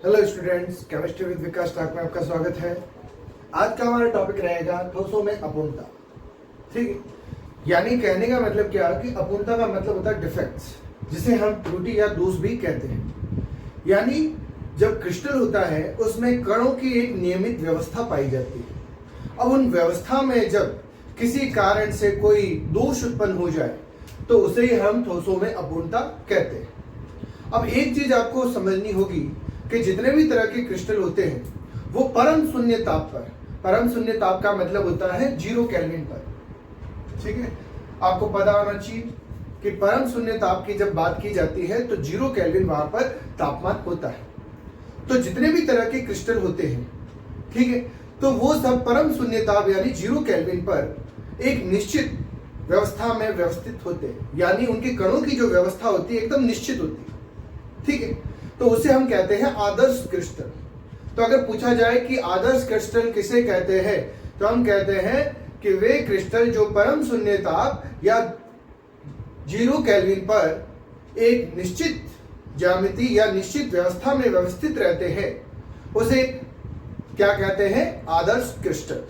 Hello students, chemistry with Vikas talk में आपका स्वागत है। आज का हमारा टॉपिक रहेगा ठोसों में अपूर्णता। ठीक है, यानी कहने का मतलब क्या कि अपूर्णता का मतलब होता है डिफेक्ट्स, जिसे हम त्रुटि या दोष भी कहते हैं। यानी जब क्रिस्टल होता है उसमें कणों की एक नियमित व्यवस्था पाई जाती है। अब उन व्यवस्था में जब किसी कारण से कोई दोष उत्पन्न हो जाए तो उसे ही हम ठोसों में अपूर्णता कहते हैं। अब एक चीज आपको समझनी होगी कि जितने भी तरह के क्रिस्टल होते हैं वो परम शून्य ताप पर, परम शून्य ताप का मतलब होता है 0 केल्विन पर। ठीक है, आपको पता होना चाहिए कि परम शून्य ताप की जब बात की जाती है तो 0 केल्विन वहां पर तापमान होता है। तो जितने भी तरह के क्रिस्टल होते हैं, ठीक है, तो वो सब परम शून्य ताप यानी 0 केल्विन पर एक निश्चित व्यवस्था में व्यवस्थित होते हैं। यानी उनके कणों की जो व्यवस्था होती है एकदम निश्चित होती है। ठीक है, तो उसे हम कहते हैं आदर्श क्रिस्टल। तो अगर पूछा जाए कि आदर्श क्रिस्टल किसे कहते हैं, तो हम कहते हैं कि वे क्रिस्टल जो परम शून्य ताप या 0 केल्विन पर एक निश्चित ज्यामिति या निश्चित व्यवस्था में व्यवस्थित रहते हैं, उसे क्या कहते हैं? आदर्श क्रिस्टल।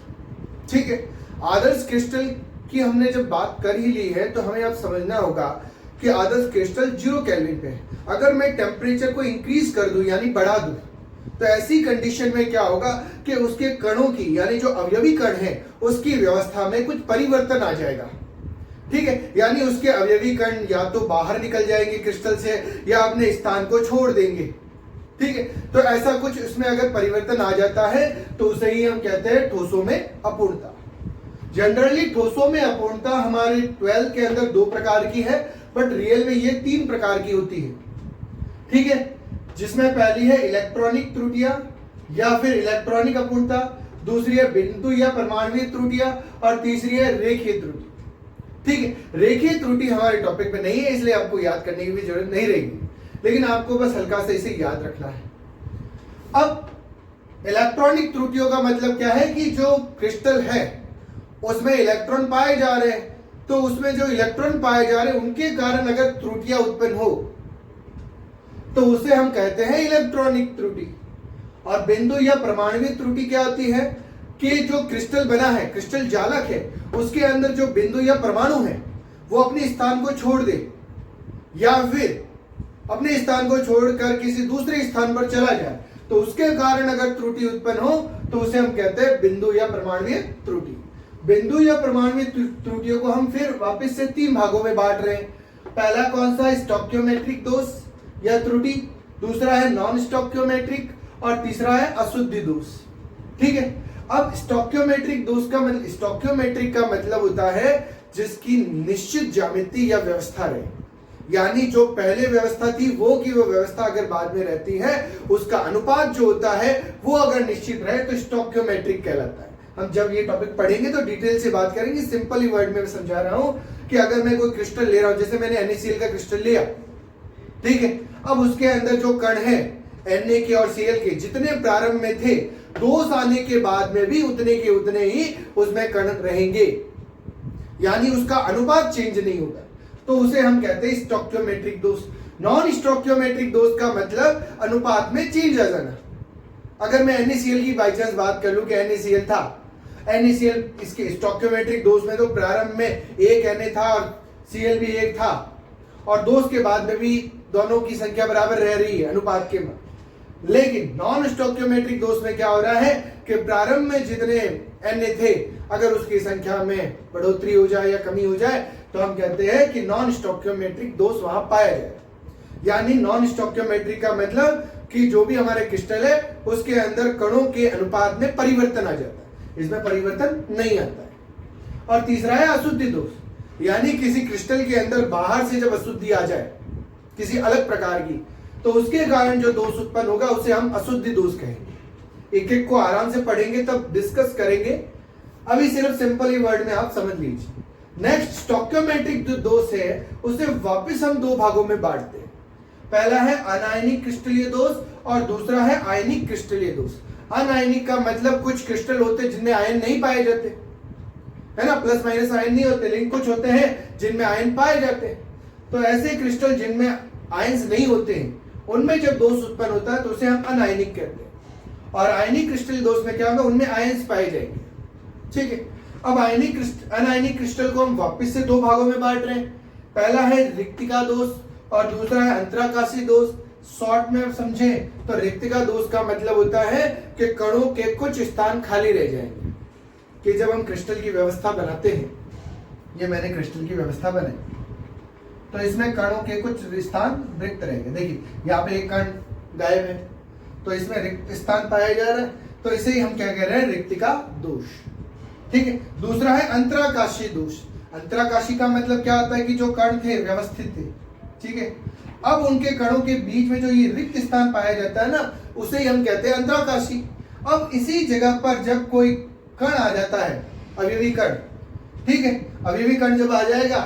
ठीक है, आदर्श क्रिस्टल की हमने जब बात कर ही ली है तो हमें अब समझना होगा कि आदर्श क्रिस्टल 0 केल्विन पे है। अगर मैं टेम्परेचर को इंक्रीज कर दूं यानी बढ़ा दूं तो ऐसी कंडीशन में क्या होगा कि उसके कणों की यानी जो अवयवी कण है उसकी व्यवस्था में कुछ परिवर्तन आ जाएगा। ठीक है, यानी उसके अवयवी कण या तो बाहर निकल जाएंगे क्रिस्टल से या अपने स्थान को छोड़ देंगे। ठीक है, तो ऐसा कुछ उसमें अगर परिवर्तन आ जाता है तो उसे ही हम कहते हैं ठोसों में अपूर्णता। जनरली ठोसों में अपूर्णता हमारे 12 के अंदर 2 प्रकार की है, बट रियल में ये 3 प्रकार की होती है। ठीक है, जिसमें पहली है इलेक्ट्रॉनिक त्रुटियां या फिर इलेक्ट्रॉनिक अपूर्णता, दूसरी है बिंदु या परमाणुवीय त्रुटियां और तीसरी है रेखीय त्रुटि। ठीक है, रेखीय त्रुटि हमारे टॉपिक में नहीं है इसलिए आपको याद करने की भी जरूरत नहीं रहेगी, लेकिन आपको बस हल्का से इसे याद रखना है। अब इलेक्ट्रॉनिक त्रुटियों का मतलब क्या है कि जो क्रिस्टल है उसमें इलेक्ट्रॉन पाए जा रहे हैं, तो उसमें जो इलेक्ट्रॉन पाए जा रहे हैं उनके कारण अगर त्रुटियां उत्पन्न हो तो उसे हम कहते हैं इलेक्ट्रॉनिक त्रुटि। और बिंदु या परमाणुवीय त्रुटि क्या होती है कि जो क्रिस्टल बना है, क्रिस्टल जालक है, उसके अंदर जो बिंदु या परमाणु है वो अपने स्थान को छोड़ दे या फिर अपने स्थान को छोड़कर किसी दूसरे स्थान पर चला जाए, तो उसके कारण अगर त्रुटि उत्पन्न हो तो उसे हम कहते हैं बिंदु या परमाणुवीय त्रुटि। बिंदु या परमाणुवीय त्रुटियों को हम फिर वापस से 3 भागों में बांट रहे हैं। पहला कौन सा? स्टोइकियोमेट्रिक दोष या त्रुटि, दूसरा है नॉन स्टोइकियोमेट्रिक और तीसरा है अशुद्धि दोष। ठीक है, अब स्टोइकियोमेट्रिक दोष का मतलब, स्टोइकियोमेट्रिक का मतलब होता है जिसकी निश्चित ज्यामिति या व्यवस्था रहे, यानी जो पहले व्यवस्था थी वो की वो व्यवस्था अगर बाद में रहती है, उसका अनुपात जो होता है वो अगर निश्चित रहे तो स्टोइकियोमेट्रिक कहलाता है। हम जब ये टॉपिक पढ़ेंगे तो डिटेल से बात करेंगे। सिंपल ही वर्ड में मैं समझा रहा हूं कि अगर मैं कोई क्रिस्टल ले रहा हूं, जैसे मैंने NaCl का क्रिस्टल लिया, ठीक है, अब उसके अंदर जो कण है Na के और Cl के जितने प्रारंभ में थे, दोष आने के बाद में भी उतने के उतने ही उसमें कण रहेंगे, यानी उसका अनुपात चेंज नहीं होगा, तो उसे हम कहते हैं स्टोइकियोमेट्रिक दोष। नॉन स्टोइकियोमेट्रिक दोष का मतलब अनुपात में चेंज आ जाना। अगर मैं NaCl की बाई चांस बात कर लूं कि NaCl था, NaCl इसके स्टोइकियोमेट्रिक दोष में तो प्रारंभ में 1 Na था और Cl भी 1 था, और दोष के बाद में भी दोनों की संख्या बराबर रह रही है अनुपात के में। लेकिन नॉन स्टोइकियोमेट्रिक दोष में क्या हो रहा है कि प्रारंभ में जितने Na थे अगर उसकी संख्या में बढ़ोतरी हो जाए या कमी हो जाए तो हम कहते हैं कि नॉन स्टोइकियोमेट्रिक दोष वहां पाया जाए। यानी नॉन स्टोइकियोमेट्रिक का मतलब कि जो भी हमारे क्रिस्टल है उसके अंदर कणों के अनुपात में परिवर्तन आ जाता है, इसमें परिवर्तन नहीं आता है। और तीसरा है अशुद्धि दोष, यानी किसी क्रिस्टल के अंदर बाहर से जब अशुद्धि आ जाए किसी अलग प्रकार की, तो उसके कारण जो दोष उत्पन्न होगा उसे हम अशुद्धि दोष कहेंगे। एक एक को आराम से पढ़ेंगे तब डिस्कस करेंगे, अभी सिर्फ सिंपल ही वर्ड में आप समझ लीजिए। नेक्स्ट स्टोइकियोमेट्रिक जो दोष है उसे वापस हम 2 भागों में बांटते हैं। पहला है अनायनिक क्रिस्टलीय दोष और दूसरा है आयनिक क्रिस्टलीय दोष। अनायनिक का मतलब कुछ क्रिस्टल होते हैं जिनमें आयन नहीं पाए जाते, है ना, प्लस माइनस आयन नहीं होते, लेकिन कुछ होते हैं जिनमें आयन पाए जाते हैं। तो ऐसे क्रिस्टल जिनमें आयंस नहीं होते हैं उनमें जब दोष उत्पन्न होता है तो उसे हम अनायनिक कहते हैं। और आयनिक क्रिस्टल दोष में क्या होगा, उनमें आयंस पाए जाएंगे। ठीक है, अब अनायनिक क्रिस्टल को हम वापस से दो भागों में बांट रहे हैं। पहला है रिक्तिका दोष और दूसरा है अंतराकाशी दोष। शॉर्ट में समझे तो रिक्तिका दोष का मतलब होता है कि कणों के कुछ स्थान खाली रह जाएंगे। कि जब हम क्रिस्टल की व्यवस्था बनाते हैं, ये मैंने क्रिस्टल की व्यवस्था बनाई, तो इसमें कणों के कुछ स्थान रिक्त रहेंगे। देखिए यहाँ पे एक कण गायब है, तो इसमें रिक्त स्थान पाया जा रहा है, तो इसे ही हम क्या कह रहे हैं, रिक्तिका दोष। ठीक है, दूसरा है अंतराकाशी दोष। अंतराकाशी का मतलब क्या होता है कि जो कण थे व्यवस्थित थे, ठीक है, अब उनके कणों के बीच में जो ये रिक्त स्थान पाया जाता है ना, उसे ही हम कहते हैं अंतराकाशी। अब इसी जगह पर जब कोई कण आ जाता है, अवयवी कण, ठीक है, अवयवी कण जब आ जाएगा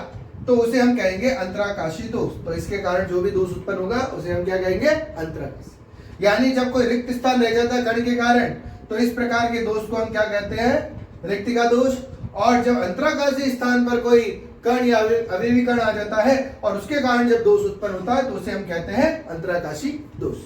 तो उसे हम कहेंगे अंतराकाशी दोष। तो इसके कारण जो भी दोष उत्पन्न होगा उसे हम क्या कहेंगे, अंतराकाशी। यानी जब कोई रिक्त स्थान रह जाता है कण के कारण, तो इस प्रकार के दोष को हम क्या कहते हैं, रिक्तिका दोष। और जब अंतराकाशी स्थान पर कोई कण या अवयवी कण आ जाता है और उसके कारण जब दोष उत्पन्न होता है तो उसे हम कहते हैं अंतराकाशी दोष।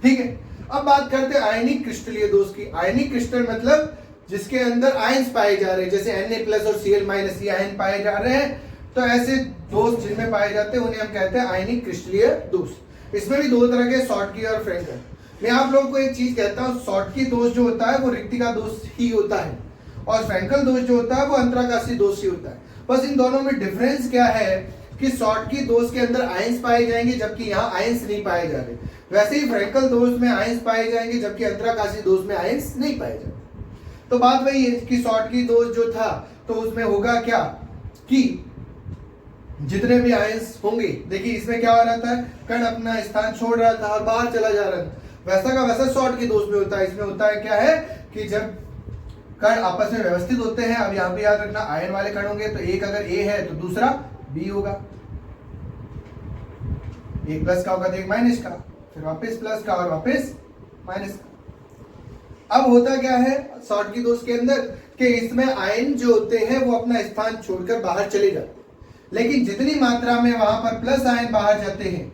ठीक है, अब बात करते हैं आयनिक क्रिस्टलीय दोष की। आयनिक क्रिस्टल मतलब जिसके अंदर आयंस पाए जा रहे हैं, जैसे Na+ और Cl- ये आयन पाए जा रहे हैं, तो ऐसे दोष जिनमें पाए जाते हैं उन्हें हम कहते हैं आयनिक क्रिस्टलीय दोष। इसमें भी दो तरह के, शॉर्टकी और फ्रैंकल। मैं आप लोगों को एक चीज कहता हूं, शॉर्टकी दोष जो होता है वो रिक्तिका दोष ही होता है, और फ्रैंकल दोष जो होता है वो अंतराकाशी दोष ही होता है। बस इन दोनों में डिफरेंस क्या है कि शॉर्टकी दोष के अंदर आयंस पाए जाएंगे जबकि यहाँ आयंस नहीं पाए जा रहे। वैसे ही फ्रैंकल दोष में आयंस पाए जाएंगे जबकि अंतराकाशी दोष में आयंस नहीं पाए जाते। तो बात वही है कि शॉर्टकी दोष जो था तो उसमें होगा क्या कि जितने भी आयंस होंगे, देखिए इसमें क्या हो रहा था, कण अपना स्थान छोड़ रहा था और बाहर चला जा रहा था, वैसा का वैसा शॉर्टकी दोष में होता है। इसमें होता है क्या है कि जब कण आपस में व्यवस्थित होते हैं, अब यहां पे याद रखना आयन वाले कण होंगे, तो एक अगर ए है तो दूसरा बी होगा, एक प्लस का होगा तो एक माइनस का, फिर वापस प्लस का और वापस माइनस का। अब होता क्या है शॉर्टकी दोष के अंदर कि इसमें आयन जो होते हैं वो अपना स्थान छोड़कर बाहर चले जाते हैं, लेकिन जितनी मात्रा में वहां पर प्लस आयन बाहर जाते हैं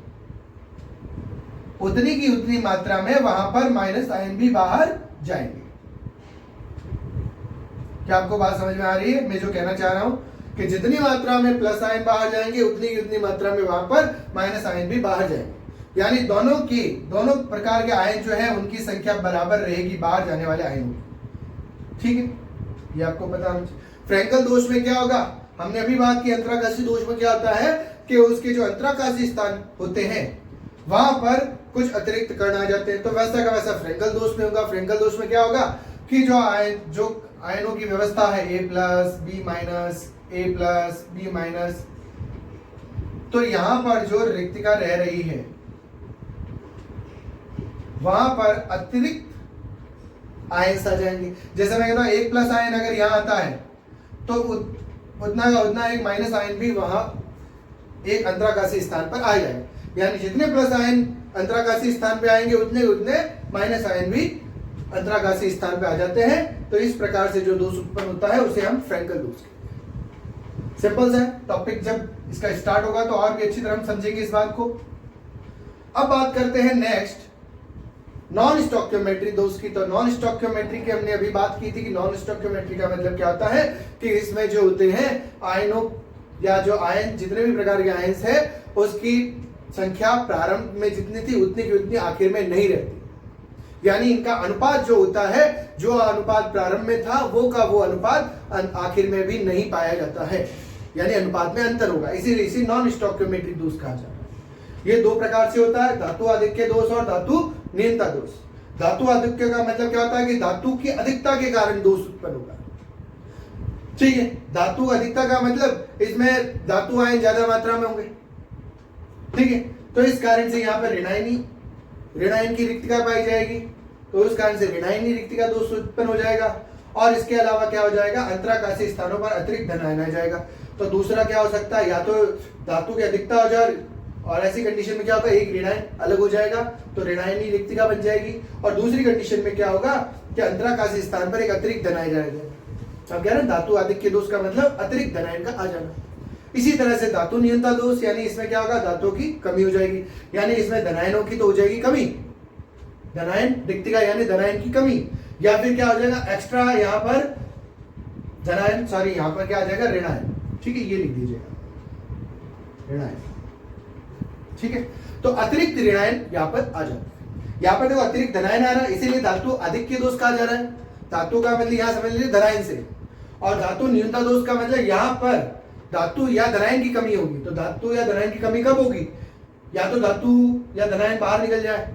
उतनी की उतनी मात्रा में वहां पर माइनस आयन भी बाहर जाएंगे। क्या आपको बात समझ में आ रही है? मैं जो कहना चाह रहा हूं कि जितनी मात्रा में प्लस आयन बाहर जाएंगे उतनी की उतनी मात्रा में वहां पर माइनस आयन भी बाहर जाएंगे। यानी दोनों प्रकार के आयन जो है उनकी संख्या बराबर रहेगी बाहर जाने वाले आयनों की। ठीक है, ये आपको पता है। फ्रैंकल दोष में क्या होगा, हमने अभी बात की। अंतराकाशी दोष में क्या होता है कि उसके जो अंतराकाशी स्थान होते हैं वहां पर कुछ अतिरिक्त कण आ जाते हैं, तो वैसा का वैसा फ्रैंकल दोष में होगा। फ्रैंकल दोष में क्या होगा कि जो आयनों की व्यवस्था है A+, B-, A+, B-, तो यहां पर जो रिक्तिका रह रही है वहां पर अतिरिक्त आयंस आ जाएंगे। जैसे मैं कहता हूं A+ आयन अगर यहां आता है तो उतना का उतना एक माइनस आयन भी वहां एक अंतराकाशी स्थान पर आ जाएगा। यानी जितने प्लस आयन अंतराकाशी स्थान पे आएंगे उतने उतने माइनस आयन भी अंतराकाशी स्थान पे आ जाते हैं। तो इस प्रकार से जो दोष उत्पन्न होता है उसे हम फ्रैंकल दोष कहते हैं। सिंपल है टॉपिक, जब इसका स्टार्ट होगा तो और भी अच्छी तरह हम समझेंगे इस बात को। अब बात करते हैं नेक्स्ट नॉन स्टोइकियोमेट्री दोष की। तो नॉन स्टोइकियोमेट्री की हमने अभी बात की थी कि नॉन स्टोइकियोमेट्री का मतलब क्या होता है कि इसमें जो होते हैं आयनों या जो आयन जितने भी प्रकार के आयंस है उसकी संख्या प्रारंभ में जितनी थी उतनी की उतनी आखिर में नहीं रहती। यानी इनका अनुपात जो होता है, जो अनुपात प्रारंभ में था वो का वो अनुपात आखिर में भी नहीं पाया जाता है, यानी अनुपात में अंतर होगा। इसीलिए इसे नॉन स्टोइकियोमेट्री दोष कहा जाता है। ये दो प्रकार से होता है, धातु आधिक्य दोष और धातु न्यूनता दोष। धातु आधिक्य का मतलब क्या होता है कि धातु की अधिकता के कारण दोष उत्पन्न होगा। ठीक है, धातु अधिकता का मतलब इसमें धातु आयन ज्यादा मात्रा में होंगे। ठीक है, तो इस कारण से यहाँ पर ऋणायन की रिक्तिका पाई जाएगी, तो उस कारण से ऋणायनी रिक्तिका दोष उत्पन्न हो जाएगा। और इसके अलावा क्या हो जाएगा, अंतराकाशी स्थानों पर अतिरिक्त धन आयन आ जाएगा। तो दूसरा क्या हो सकता है, या तो धातु की अधिकता हो जाए और ऐसी कंडीशन में क्या होगा, एक ऋणायन अलग हो जाएगा तो ऋणायनी रिक्तिका बन जाएगी। और दूसरी कंडीशन में क्या होगा कि अंतराकाशी स्थान पर एक अतिरिक्त धन आ जाएगा। अब क्या है, धातु आधिक्य दोष का मतलब अतिरिक्त धन आयन का आ जाना। इसी तरह से धातु न्यूनता दोष, यानी इसमें क्या होगा, धातु की कमी हो जाएगी, यानी इसमें धनायनों की तो हो जाएगी कमी, धनायन रिक्तिका यानी धनायन की कमी, या फिर क्या हो जाएगा एक्स्ट्रा यहाँ पर धनायन, सॉरी यहाँ पर क्या आ जाएगा ऋणायन, ठीक है, ये लिख दीजिएगा ऋणायन, ठीक है। तो अतिरिक्त ऋणायन यहाँ पर आ जाता है, यहाँ पर देखो अतिरिक्त धनायन आ रहा है, इसीलिए धातु अधिक के दोष कहा जा रहा है। धातु का मतलब यहाँ समझ लीजिए धनायन से, और धातु न्यूनता दोष का मतलब यहाँ पर धातु या धनायन की कमी होगी। तो धातु या धनायन की कमी कब होगी, या तो धातु या धनायन बाहर निकल जाए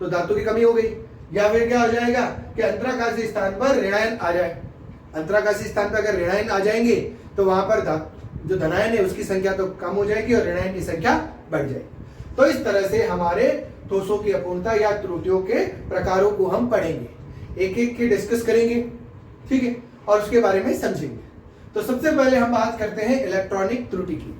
तो धातु की कमी हो गई, या फिर क्या हो जाएगा कि अंतराकाशी स्थान पर ऋणायन आ जाए। अंतराकाशी स्थान पर अगर ऋणायन आ जाएंगे तो वहां पर जो धनायन है उसकी संख्या तो कम हो जाएगी और ऋणायन की संख्या बढ़ जाएगी। तो इस तरह से हमारे ठोसों की अपूर्णता या त्रुटियों के प्रकारों को हम पढ़ेंगे, एक एक के डिस्कस करेंगे, ठीक है, और उसके बारे में समझेंगे। तो सबसे पहले हम बात करते हैं इलेक्ट्रॉनिक त्रुटि की।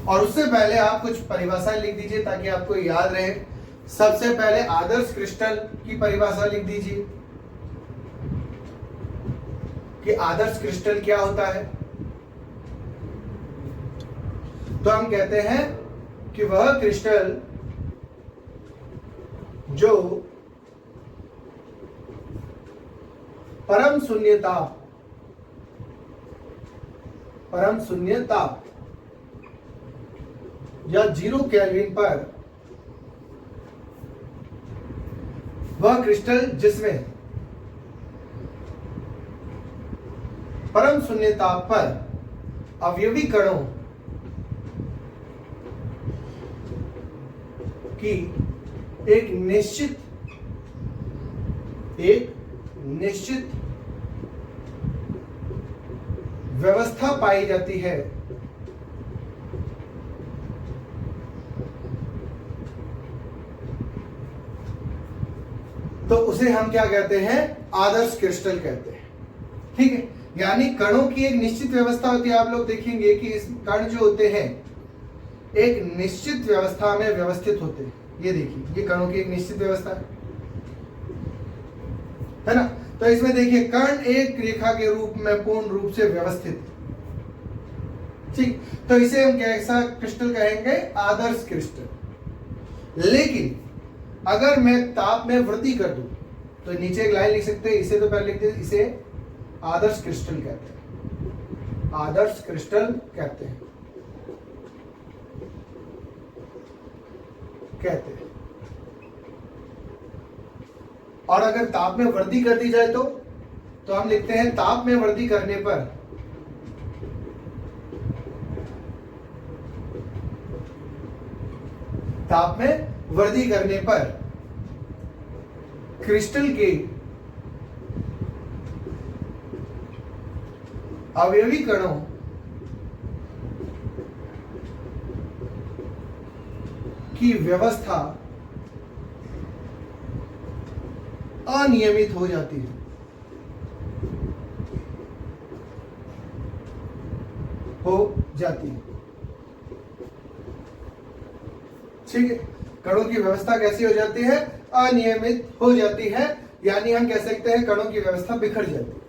और उससे पहले आप कुछ परिभाषा लिख दीजिए ताकि आपको याद रहे। सबसे पहले आदर्श क्रिस्टल की परिभाषा लिख दीजिए कि आदर्श क्रिस्टल क्या होता है। तो हम कहते हैं कि वह क्रिस्टल जो परम शून्यता या 0 केल्विन पर, वह क्रिस्टल जिसमें परम शून्यता पर अवयवी कणों की एक निश्चित व्यवस्था पाई जाती है, तो उसे हम क्या कहते हैं, आदर्श क्रिस्टल कहते हैं, ठीक है। यानी कणों की एक निश्चित व्यवस्था होती है। आप लोग देखेंगे कि इस कण जो होते हैं एक निश्चित व्यवस्था में व्यवस्थित होते हैं। ये देखिए, ये कणों की एक निश्चित व्यवस्था है ना। तो इसमें देखिए कण एक रेखा के रूप में पूर्ण रूप से व्यवस्थित, ठीक। तो इसे हम कैसा क्रिस्टल कहेंगे, आदर्श क्रिस्टल। लेकिन अगर मैं ताप में वृद्धि कर दूं तो नीचे एक लाइन लिख सकते हैं, इसे तो पहले लिखते हैं, इसे आदर्श क्रिस्टल कहते हैं, आदर्श क्रिस्टल कहते हैं। और अगर ताप में वृद्धि कर दी जाए तो हम लिखते हैं ताप में वृद्धि करने पर क्रिस्टल के अवयवी कणों की व्यवस्था अनियमित हो जाती है। ठीक है, कणों की व्यवस्था कैसी हो जाती है, अनियमित हो जाती है। यानी हम कह सकते हैं कणों की व्यवस्था बिखर जाती है,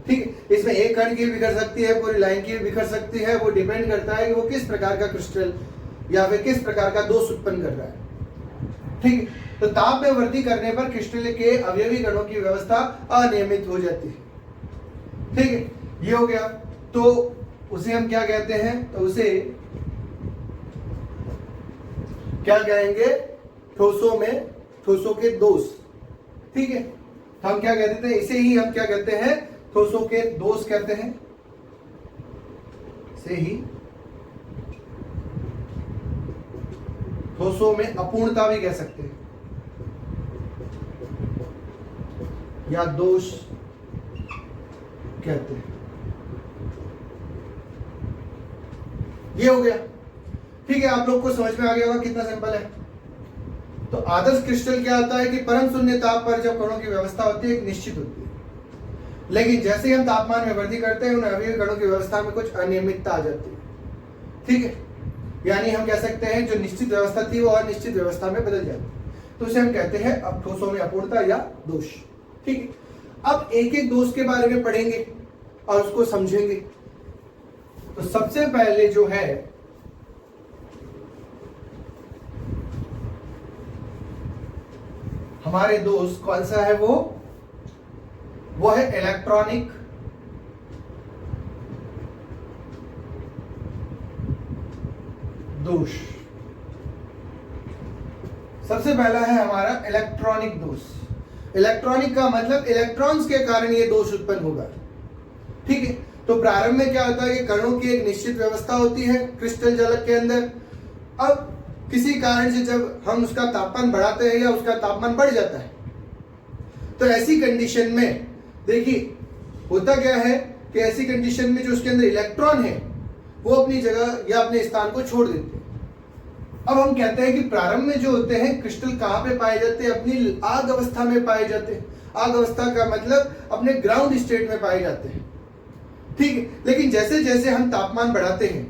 ठीक है। इसमें एक कण की बिखर सकती है, पूरी लाइन की बिखर सकती है। वो डिपेंड करता है कि वो किस प्रकार का क्रिस्टल या फिर किस प्रकार का दोष उत्पन्न कर रहा है, ठीक है। तो ताप में वृद्धि करने पर क्रिस्टल के अवयवी कणों की व्यवस्था अनियमित हो जाती है, ठीक है। ये हो गया। तो उसे हम क्या कहते हैं, तो उसे क्या कहेंगे, ठोसों के दोष, ठीक है। हम क्या कहते थे, इसे ही हम क्या कहते हैं, ठोसों के दोष कहते हैं। से ही ठोसों में अपूर्णता भी कह सकते हैं या दोष कहते हैं। ये हो गया, ठीक है। आप लोग को समझ में आ गया होगा, कितना सिंपल है। तो आदर्श क्रिस्टल क्या होता है कि परम शून्य ताप पर जब कणों की व्यवस्था होती है एक निश्चित होती है, लेकिन जैसे ही हम तापमान में वृद्धि करते हैं उन अवयवी कणों की व्यवस्था में कुछ अनियमितता आ जाती है, ठीक है। यानी हम कह सकते हैं जो निश्चित व्यवस्था थी वो अनिश्चित व्यवस्था में बदल जाती है। तो उसे हम कहते हैं अब ठोसों में अपूर्णता या दोष, ठीक। ठीक है, अब एक एक दोष के बारे में पढ़ेंगे और उसको समझेंगे। तो सबसे पहले जो है हमारे दोस्त कौन सा है, वो है इलेक्ट्रॉनिक दोष। सबसे पहला है हमारा इलेक्ट्रॉनिक दोष। इलेक्ट्रॉनिक का मतलब इलेक्ट्रॉन्स के कारण ये दोष उत्पन्न होगा। ठीक है, तो प्रारंभ में क्या होता है कि कणों की एक निश्चित व्यवस्था होती है क्रिस्टल जालक के अंदर। अब किसी कारण से जब हम उसका तापमान बढ़ाते हैं या उसका तापमान बढ़ जाता है, तो ऐसी कंडीशन में देखिए होता क्या है कि ऐसी कंडीशन में जो उसके अंदर इलेक्ट्रॉन है वो अपनी जगह या अपने स्थान को छोड़ देते हैं। अब हम कहते हैं कि प्रारंभ में जो होते हैं क्रिस्टल कहां पे पाए जाते हैं, अपनी आग अवस्था में पाए जाते हैं। आग अवस्था का मतलब अपने ग्राउंड स्टेट में पाए जाते हैं। ठीक है, लेकिन जैसे जैसे हम तापमान बढ़ाते हैं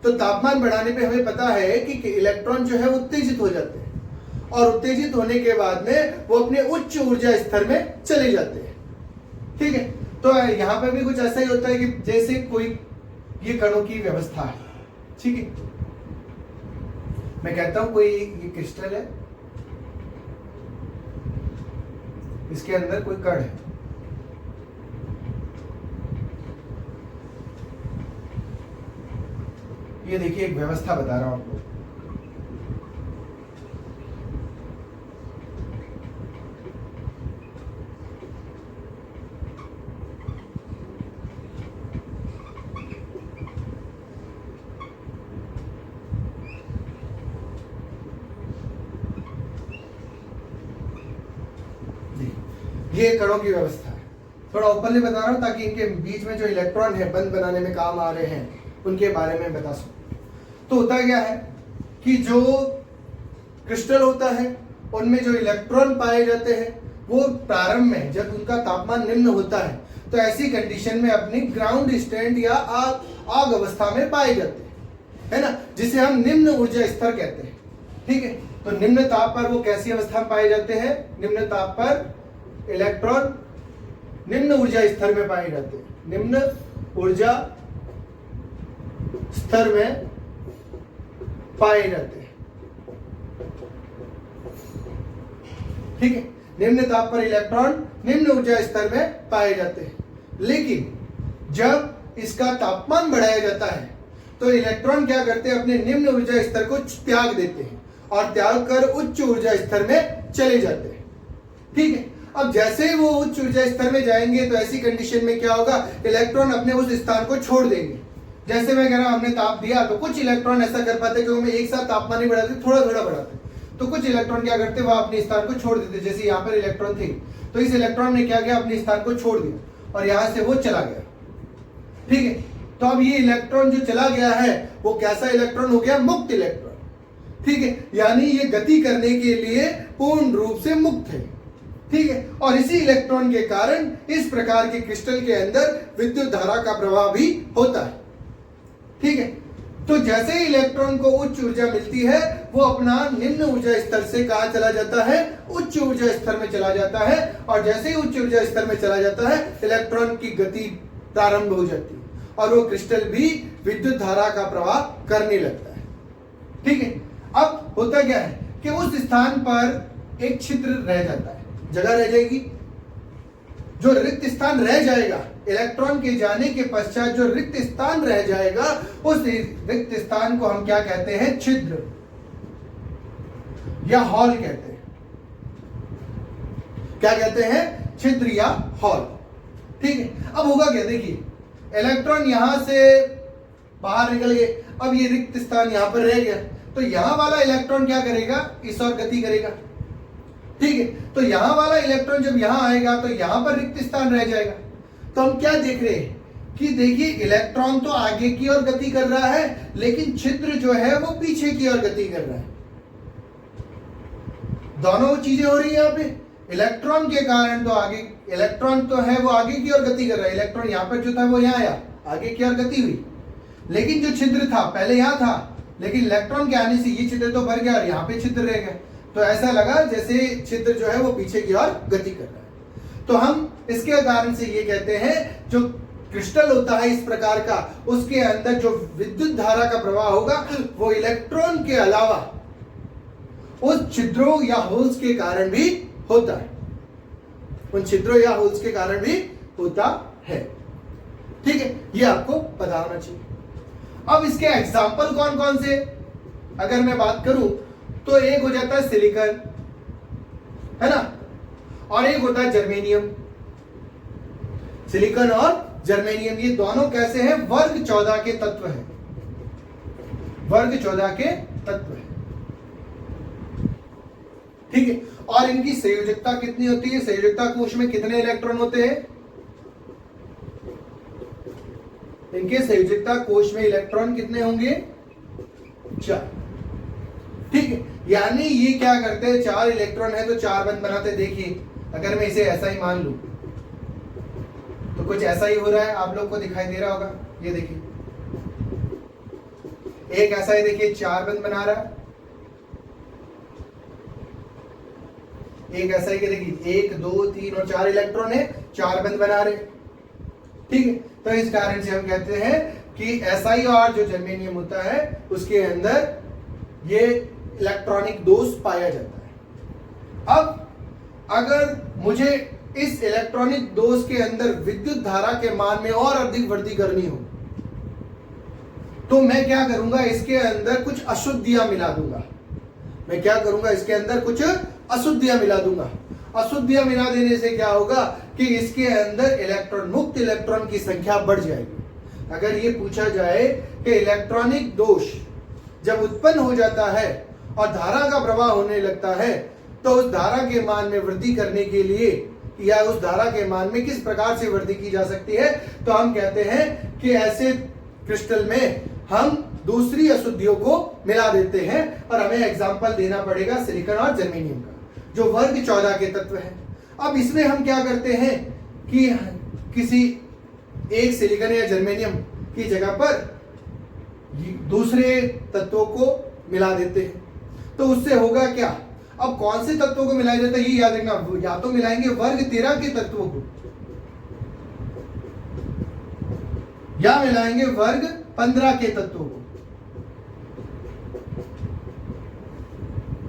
तो तापमान बढ़ाने पे हमें पता है कि इलेक्ट्रॉन जो है उत्तेजित हो जाते हैं और उत्तेजित होने के बाद में वो अपने उच्च ऊर्जा स्तर में चले जाते हैं। ठीक है, तो यहां पे भी कुछ ऐसा ही होता है कि जैसे कोई ये कणों की व्यवस्था है। ठीक है, मैं कहता हूं कोई ये क्रिस्टल है, इसके अंदर कोई कण है। ये देखिए एक व्यवस्था बता रहा हूं आपको। ये कणों की व्यवस्था है। थोड़ा ओपनली बता रहा हूं ताकि इनके बीच में जो इलेक्ट्रॉन है बंद बनाने में काम आ रहे हैं उनके बारे में बता सकूं। तो होता क्या है कि जो क्रिस्टल होता है उनमें जो इलेक्ट्रॉन पाए जाते हैं वो प्रारंभ में जब उनका तापमान निम्न होता है तो ऐसी कंडीशन में अपनी ग्राउंड स्टेट या आग अवस्था में पाए जाते हैं, है ना, जिसे हम निम्न ऊर्जा स्तर कहते हैं। ठीक है, तो निम्न ताप पर वो कैसी अवस्था में पाए जाते हैं? निम्न ताप पर इलेक्ट्रॉन निम्न ऊर्जा स्तर में पाए जाते हैं। निम्न ऊर्जा स्तर में पाए जाते हैं। ठीक है, निम्न ताप पर इलेक्ट्रॉन निम्न ऊर्जा स्तर में पाए जाते हैं। लेकिन जब इसका तापमान बढ़ाया जाता है तो इलेक्ट्रॉन क्या करते हैं? अपने निम्न ऊर्जा स्तर को त्याग देते हैं और त्याग कर उच्च ऊर्जा स्तर में चले जाते हैं। ठीक है, अब जैसे ही वो उच्च ऊर्जा स्तर में जाएंगे तो ऐसी कंडीशन में क्या होगा? इलेक्ट्रॉन अपने उस स्थान को छोड़ देंगे। जैसे मैं कह रहा हूं हमने ताप दिया तो कुछ इलेक्ट्रॉन ऐसा कर पाते क्योंकि हम एक साथ तापमान नहीं बढ़ाते, थोड़ा थोड़ा बढ़ाते, तो कुछ इलेक्ट्रॉन क्या करते वह अपने स्थान को छोड़ देते। जैसे यहाँ पर इलेक्ट्रॉन थे तो इस इलेक्ट्रॉन ने क्या किया? अपने स्थान को छोड़ दिया और यहां से वो चला गया। ठीक है, तो अब ये इलेक्ट्रॉन जो चला गया है वो कैसा इलेक्ट्रॉन हो गया? मुक्त इलेक्ट्रॉन। ठीक है, यानी ये गति करने के लिए पूर्ण रूप से मुक्त है। ठीक है, और इसी इलेक्ट्रॉन के कारण इस प्रकार के क्रिस्टल के अंदर विद्युत धारा का प्रवाह भी होता है। ठीक है, तो जैसे ही इलेक्ट्रॉन को उच्च ऊर्जा मिलती है वो अपना निम्न ऊर्जा स्तर से कहां चला जाता है? उच्च ऊर्जा स्तर में चला जाता है। और जैसे ही उच्च ऊर्जा स्तर में चला जाता है इलेक्ट्रॉन की गति प्रारंभ हो जाती है और वो क्रिस्टल भी विद्युत धारा का प्रवाह करने लगता है। ठीक है, अब होता क्या है कि उस स्थान पर एक छिद्र रह जाता है, जगह रह जाएगी। जो रिक्त स्थान रह जाएगा इलेक्ट्रॉन के जाने के पश्चात, जो रिक्त स्थान रह जाएगा उस रिक्त स्थान को हम क्या कहते हैं? छिद्र या हॉल कहते हैं। क्या कहते हैं? छिद्र या हॉल। ठीक है, अब होगा क्या? देखिए इलेक्ट्रॉन यहां से बाहर निकल गए, अब ये रिक्त स्थान यहां पर रह गया, तो यहां वाला इलेक्ट्रॉन क्या करेगा? इस ओर गति करेगा। ठीक है, तो यहां वाला इलेक्ट्रॉन जब यहां आएगा तो यहां पर रिक्त स्थान रह जाएगा। तो हम क्या देख रहे हैं कि देखिए इलेक्ट्रॉन तो आगे की ओर गति कर रहा है लेकिन छिद्र जो है वो पीछे की ओर गति कर रहा है। दोनों चीजें हो रही है यहाँ पे। इलेक्ट्रॉन के कारण तो आगे, इलेक्ट्रॉन तो है वो आगे की ओर गति कर रहा है। इलेक्ट्रॉन यहां पर जो था वो यहां आया, आगे की ओर गति हुई। लेकिन जो छिद्र था पहले यहां था, लेकिन इलेक्ट्रॉन के आने से ये छिद्र तो भर गया और यहाँ पे छिद्र रह गया। तो ऐसा लगा जैसे छिद्र जो है वो पीछे की ओर गति कर रहा है। तो हम इसके कारण से ये कहते हैं जो क्रिस्टल होता है इस प्रकार का, उसके अंदर जो विद्युत धारा का प्रवाह होगा वो इलेक्ट्रॉन के अलावा उस छिद्रों या होल्स के कारण भी होता है, उन छिद्रों या होल्स के कारण भी होता है। ठीक है, ये आपको पता होना चाहिए। अब इसके एग्जाम्पल कौन कौन से अगर मैं बात करूं तो एक हो जाता है सिलिकॉन, है ना, और एक होता है जर्मेनियम। सिलिकॉन और जर्मेनियम ये दोनों कैसे हैं? वर्ग 14 के तत्व हैं, वर्ग 14 के तत्व हैं। ठीक है, और इनकी संयोजकता कितनी होती है? संयोजकता कोश में कितने इलेक्ट्रॉन होते हैं? इनके संयोजकता कोश में इलेक्ट्रॉन कितने होंगे? 4। ठीक है, यानी ये क्या करते हैं, 4 इलेक्ट्रॉन है तो 4 बंद बनाते। देखिए अगर मैं इसे ऐसा ही मान लूं तो कुछ ऐसा ही हो रहा है, आप लोग को दिखाई दे रहा होगा। ये देखिए एक ऐसा ही, देखिए 4 बंद बना रहा है, एक ऐसा ही, देखिए 1 2 3 और 4 इलेक्ट्रॉन है, 4 बंद बना रहे। ठीक है, तो इस कारण से हम कहते हैं कि SI और जो जर्मेनियम होता है उसके अंदर ये इलेक्ट्रॉनिक दोष पाया जाता है। अब अगर मुझे इस इलेक्ट्रॉनिक दोष के अंदर विद्युत धारा के मान में और अधिक वृद्धि करनी हो तो मैं क्या करूंगा, इसके अंदर कुछ अशुद्धियां मिला दूंगा। मैं क्या करूंगा, इसके अंदर कुछ अशुद्धियां मिला दूंगा। अशुद्धियां मिला देने से क्या होगा कि इसके अंदर इलेक्ट्रॉन, मुक्त इलेक्ट्रॉन की संख्या बढ़ जाएगी। अगर ये पूछा जाए कि इलेक्ट्रॉनिक दोष जब उत्पन्न हो जाता है और धारा का प्रवाह होने लगता है तो उस धारा के मान में वृद्धि करने के लिए या उस धारा के मान में किस प्रकार से वृद्धि की जा सकती है, तो हम कहते हैं कि ऐसे क्रिस्टल में हम दूसरी अशुद्धियों को मिला देते हैं और हमें एग्जाम्पल देना पड़ेगा सिलिकॉन और जर्मेनियम का, जो वर्ग 14 के तत्व हैं। अब इसमें हम क्या करते हैं कि किसी एक सिलिकॉन या जर्मेनियम की जगह पर दूसरे तत्वों को मिला देते हैं, तो उससे होगा क्या? अब कौन से तत्वों को मिलाया जाता है ये याद रखना, या तो मिलाएंगे वर्ग 13 के तत्वों को या मिलाएंगे वर्ग 15 के तत्वों को।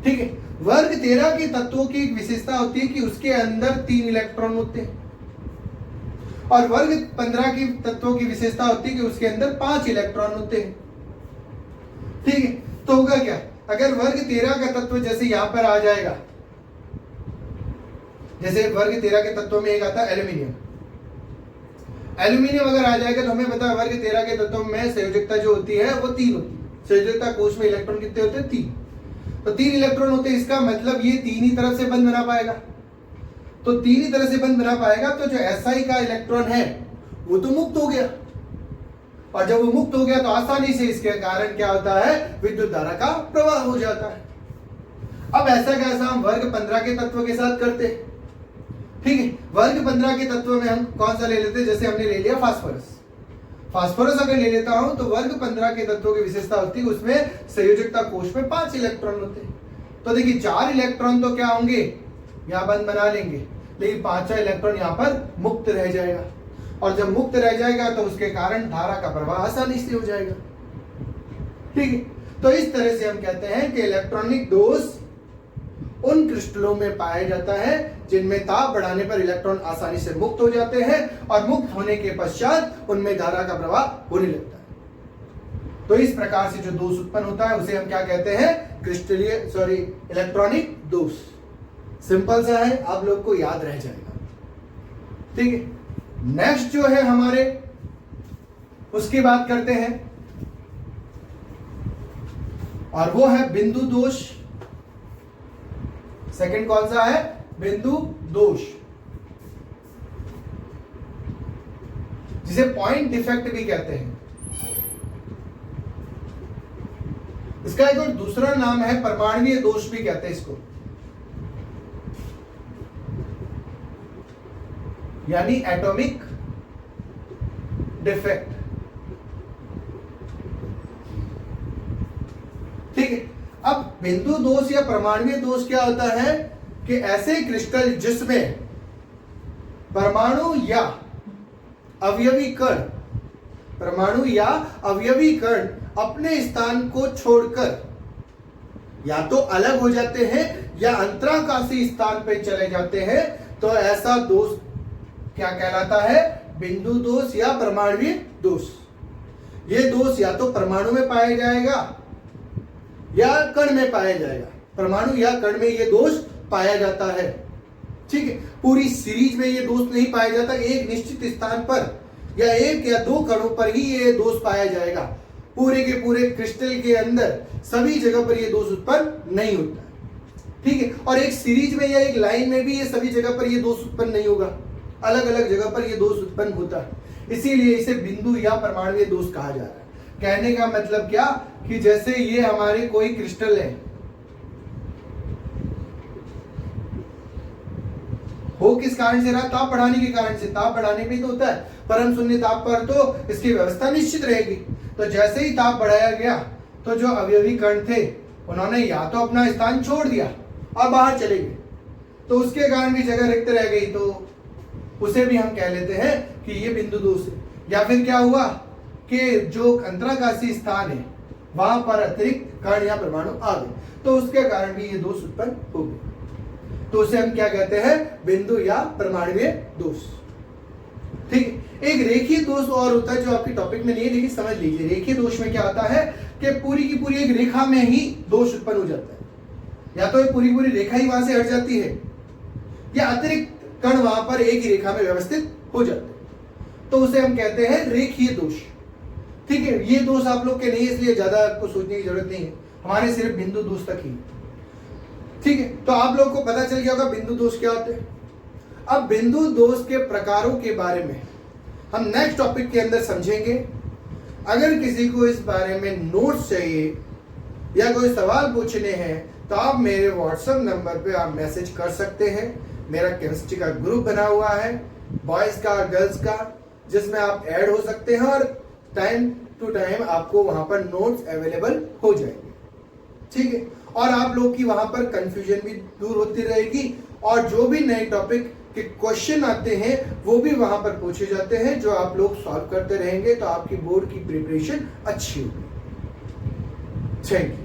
ठीक है, वर्ग 13 के तत्वों की एक विशेषता होती है कि उसके अंदर 3 इलेक्ट्रॉन होते हैं और वर्ग 15 के तत्वों की विशेषता होती है कि उसके अंदर 5 इलेक्ट्रॉन होते हैं। ठीक है, तो होगा क्या, अगर वर्ग 13 का तत्व जैसे यहां पर आ जाएगा, जैसे वर्ग 13 के तत्वों में एक आता है एल्यूमिनियम। एल्यूमिनियम अगर आ जाएगा तो हमें पता है वर्ग 13 के तत्वों में संयोजकता जो होती है वो 3 होती है। संयोजकता कोश में इलेक्ट्रॉन कितने होते हैं? 3। तो 3 इलेक्ट्रॉन होते हैं, इसका मतलब ये 3 ही तरफ से बंद बना पाएगा। तो 3 ही तरफ से बंद बना पाएगा तो जो SI का इलेक्ट्रॉन है वो तो मुक्त हो गया, और जब वो मुक्त हो गया तो आसानी से इसके कारण क्या होता है, विद्युत धारा का प्रवाह हो जाता है। अब ऐसा कैसा हम वर्ग 15 के तत्व के साथ करते हैं। ठीक है, वर्ग 15 के तत्व में हम कौन सा ले लेते हैं, जैसे हमने ले लिया फास्फोरस। फास्फोरस अगर ले लेता हूं तो वर्ग 15 के तत्वों की विशेषता होती है उसमें संयोजकता कोश में 5 इलेक्ट्रॉन होते हैं। तो देखिए 4 इलेक्ट्रॉन तो क्या होंगे, यहां बंद बना लेंगे, लेकिन 5वां इलेक्ट्रॉन यहां पर मुक्त रह जाएगा, और जब मुक्त रह जाएगा तो उसके कारण धारा का प्रवाह आसानी से हो जाएगा। ठीक है, तो इस तरह से हम कहते हैं कि इलेक्ट्रॉनिक दोष उन क्रिस्टलों में पाया जाता है जिनमें ताप बढ़ाने पर इलेक्ट्रॉन आसानी से मुक्त हो जाते हैं और मुक्त होने के पश्चात उनमें धारा का प्रवाह होने लगता है। तो इस प्रकार से जो दोष उत्पन्न होता है उसे हम क्या कहते हैं, इलेक्ट्रॉनिक दोष। सिंपल सा है, आप लोग को याद रह जाएगा। ठीक है, नेक्स्ट जो है हमारे उसकी बात करते हैं और वो है बिंदु दोष। सेकंड कौन सा है, बिंदु दोष, जिसे पॉइंट डिफेक्ट भी कहते हैं। इसका एक और दूसरा नाम है परमाणुीय दोष भी कहते हैं इसको, यानी एटॉमिक डिफेक्ट। ठीक है, अब बिंदु दोष या परमाणुीय दोष क्या होता है कि ऐसे क्रिस्टल जिसमें परमाणु या अवयवी कण, परमाणु या अवयवी कण अपने स्थान को छोड़कर या तो अलग हो जाते हैं या अंतराकाशी स्थान पे चले जाते हैं, तो ऐसा दोष क्या कहलाता है? बिंदु दोष या परमाणुवीय दोष। ये दोष या तो परमाणु में पाया जाएगा या कण में पाया जाएगा। परमाणु या कण में ये दोष पाया जाता है, ठीक है। पूरी सीरीज में ये दोष नहीं पाया जाता, एक निश्चित स्थान पर या एक या दो कणों पर ही ये दोष पाया जाएगा। पूरे के पूरे क्रिस्टल के अंदर सभी जगह पर ये दोष उत्पन्न नहीं होता, ठीक है। और एक सीरीज में या एक लाइन में भी ये सभी जगह पर ये दोष उत्पन्न नहीं होगा, अलग अलग जगह पर ये दोष उत्पन्न होता है। इसीलिए इसे बिंदु या परमाणुवीय दोष कहा जा रहा है। कहने का मतलब क्या कि जैसे ये हमारे कोई क्रिस्टल है, हो किस कारण से रहा? ताप बढ़ाने के कारण से। ताप बढ़ाने में तो होता है, परम शून्य ताप पर तो इसकी व्यवस्था निश्चित रहेगी। तो जैसे ही ताप बढ़ाया गया तो जो अवयवी कण थे उन्होंने या तो अपना स्थान छोड़ दिया और बाहर चले गए, तो उसके कारण भी जगह रिक्त रह गई, तो उसे भी हम कह लेते हैं कि ये बिंदु दोष है। या फिर क्या हुआ कि जो अंतराकाशी स्थान है वहां पर अतिरिक्त कण या परमाणु आ गए, तो उसके कारण भी ये दोष उत्पन्न हो गए, तो उसे हम क्या कहते हैं? बिंदु या परमाणुवीय दोष, ठीक। एक रेखीय दोष और होता है जो आपके टॉपिक में नहीं है, लेकिन समझ लीजिए। रेखीय दोष में क्या होता है कि पूरी की पूरी एक रेखा में ही दोष उत्पन्न हो जाता है, या तो ये पूरी पूरी रेखा ही वहां से हट जाती है या अतिरिक्त कण वहां पर एक ही रेखा में व्यवस्थित हो जाते हैं, तो उसे हम कहते हैं रेखीय दोष, ठीक है। ये दोष आप लोग के नहीं, इसलिए ज्यादा आपको सोचने की जरूरत नहीं है, हमारे सिर्फ बिंदु दोष तक ही, ठीक है। तो आप लोग को पता चल गया होगा बिंदु दोष क्या होते हैं। अब बिंदु दोष के प्रकारों के बारे में हम नेक्स्ट टॉपिक के अंदर समझेंगे। अगर किसी को इस बारे में नोट्स चाहिए या कोई सवाल पूछने हैं तो आप मेरे व्हाट्सएप नंबर पे आप मैसेज कर सकते हैं। मेरा केमिस्ट्री का ग्रुप बना हुआ है, बॉयज का गर्ल्स का, जिसमें आप ऐड हो सकते हैं और टाइम टू टाइम आपको वहां पर नोट्स अवेलेबल हो जाएंगे, ठीक है। और आप लोग की वहां पर कंफ्यूजन भी दूर होती रहेगी और जो भी नए टॉपिक के क्वेश्चन आते हैं वो भी वहां पर पूछे जाते हैं, जो आप लोग सॉल्व करते रहेंगे तो आपकी बोर्ड की प्रिपरेशन अच्छी होगी। Thank you.